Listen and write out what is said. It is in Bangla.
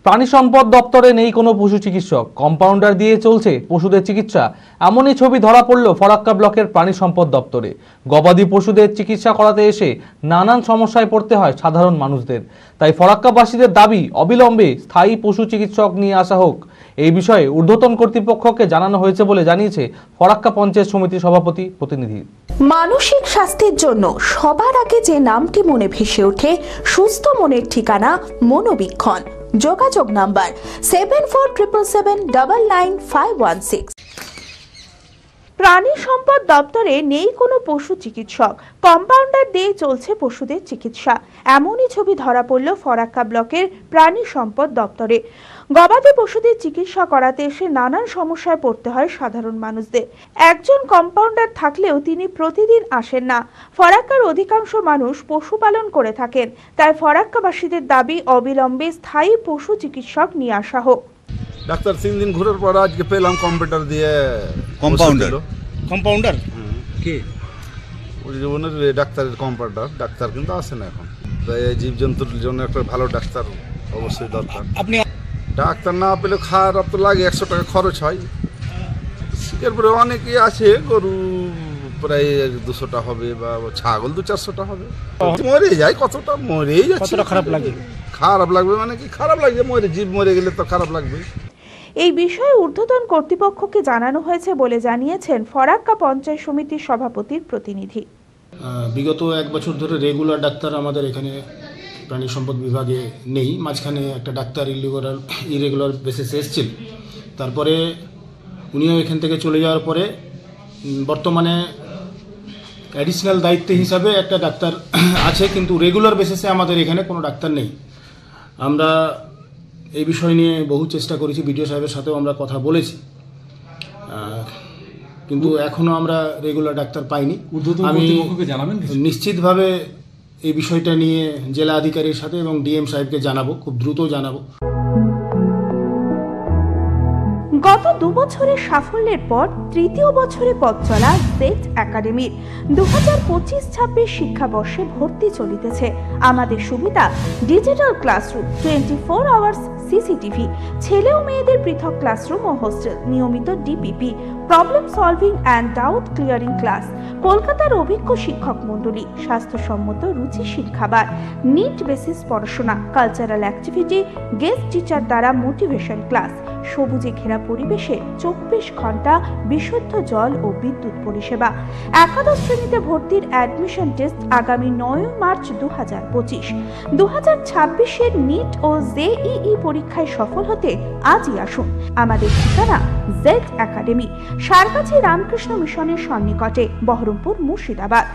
প্রাণী সম্পদ দপ্তরে নেই কোনো পশু চিকিৎসক, কম্পাউন্ডার দিয়ে চলছে পশুদের চিকিৎসা। এমনই ছবি ধরা পড়ল ফরাক্কা ব্লকের প্রাণী সম্পদ দপ্তরে। গবাদি পশুদের চিকিৎসা করাতে এসে নানান সমস্যায় পড়তে হয় সাধারণ মানুষদের। তাই ফরাক্কাবাসীদের দাবি অবিলম্বে স্থায়ী পশু চিকিৎসক নিয়ে আসা হোক। এই বিষয়ে ঊর্ধ্বতন কর্তৃপক্ষকে জানানো হয়েছে বলে জানিয়েছে ফরাক্কা পঞ্চায়েত সমিতির সভাপতি প্রতিনিধি। মানসিক স্বাস্থ্যের জন্য সবার আগে যে নামটি মনে ভেসে ওঠে, সুস্থ মনের ঠিকানা মনোবীক্ষণ। যোগাযোগ নাম্বার 7477799516। প্রাণী সম্পদ দপ্তরে নেই কোনো পশু চিকিৎসক, কম্পাউন্ডার দিয়ে চলছে পশুদের চিকিৎসা। এমনই ছবি ধরা পড়ল ফরাক্কা ব্লকের প্রাণী সম্পদ দপ্তরে। গবাদি পশুদের চিকিৎসা করাতে এসে নানান সমস্যায় পড়তে হয় সাধারণ মানুষদের। একজন কম্পাউন্ডার থাকলেও তিনি প্রতিদিন আসেন না। ফরাক্কার অধিকাংশ মানুষ পশুপালন করে থাকেন, তাই ফরাক্কাবাসীদের দাবি অবিলম্বে স্থায়ী পশু চিকিৎসক নিয়ে আসা হোক। ডাক্তার 3 দিন ঘোরার পর আজকে পেলাম কম্পিউটার দিয়ে কম্পাউন্ডার কে ওই জীবনের ডাক্তারের কম্পাউন্ডার। ডাক্তার কিন্তু আসে না এখন। তাই জীবজন্তুর জন্য একটা ভালো ডাক্তার অবশ্যই দরকার। আপনি ডাক্তার না পেলে খারাপ তো লাগে, 100 টাকা খরচ হয়। এরপরে অনেকে আছে গরু প্রায় 200টা হবে, বা ছাগল 200-400টা হবে। মরে যায় কতটা, মরেই যাচ্ছে। খারাপ লাগে, খারাপ লাগবে মানে কি, খারাপ লাগবে, জীব মরে গেলে তো খারাপ লাগবে। এই বিষয়ে ঊর্ধ্বতন কর্তৃপক্ষকে জানানো হয়েছে বলে জানিয়েছেন ফরাক্কা পঞ্চায়েত সমিতির সভাপতির প্রতিনিধি। বিগত 1 বছর ধরে রেগুলার ডাক্তার আমাদের এখানে প্রাণী সম্পদ বিভাগে নেই। মাঝখানে একটা ডাক্তার ইরেগুলার বেসিসে এসেছিল, তারপরে উনিও এখান থেকে চলে যাওয়ার পরে বর্তমানে অ্যাডিশনাল দায়িত্ব হিসাবে একটা ডাক্তার আছে, কিন্তু রেগুলার বেসিসে আমাদের এখানে কোনো ডাক্তার নেই। আমরা এই বিষয় নিয়ে বহু চেষ্টা করেছি, বিডিও সাহেবের সাথেও আমরা কথা বলেছি, কিন্তু এখনও আমরা রেগুলার ডাক্তার পাইনি। আমি নিশ্চিতভাবে এই বিষয়টা নিয়ে জেলা আধিকারিকের সাথে এবং ডিএম সাহেবকে জানাবো, খুব দ্রুত জানাবো। গত 2 বছরের সাফল্যের পর তৃতীয় বছরে পথ চলা জেড একাডেমির 2025-26 শিক্ষাবর্ষে ভর্তি চলিতেছে। আমাদের সুবিধা ডিজিটাল ক্লাসরুম, 24 আওয়ার্স সিসিটিভি, ছেলে ও মেয়েদের পৃথক ক্লাসরুম ও হোস্টেল, নিয়মিত DPP, problem solving and doubt clearing class, কলকাতার অভিজ্ঞ শিক্ষক মণ্ডলী, স্বাস্থ্যসম্মত রুচিশীল খাবার, নিট বেসিস পড়াশোনা, কালচারাল অ্যাক্টিভিটি, গেস্ট টিচার দ্বারা মোটিভেশন ক্লাস, সবুজে ঘেরা পরিবেশে 24 ঘন্টা বিশুদ্ধ জল ও বিদ্যুৎ পরিষেবা। একাদশ শ্রেণীতে ভর্তির অ্যাডমিশন টেস্ট আগামী 9 মার্চ 2025। 2026-এর নিট ও জেইই পরীক্ষায় সফল হতে আজই আসুন। আমাদের ঠিকানা জেড একাডেমি, সারগাছি রামকৃষ্ণ মিশনের সন্নিকটে, বহরমপুর, মুর্শিদাবাদ।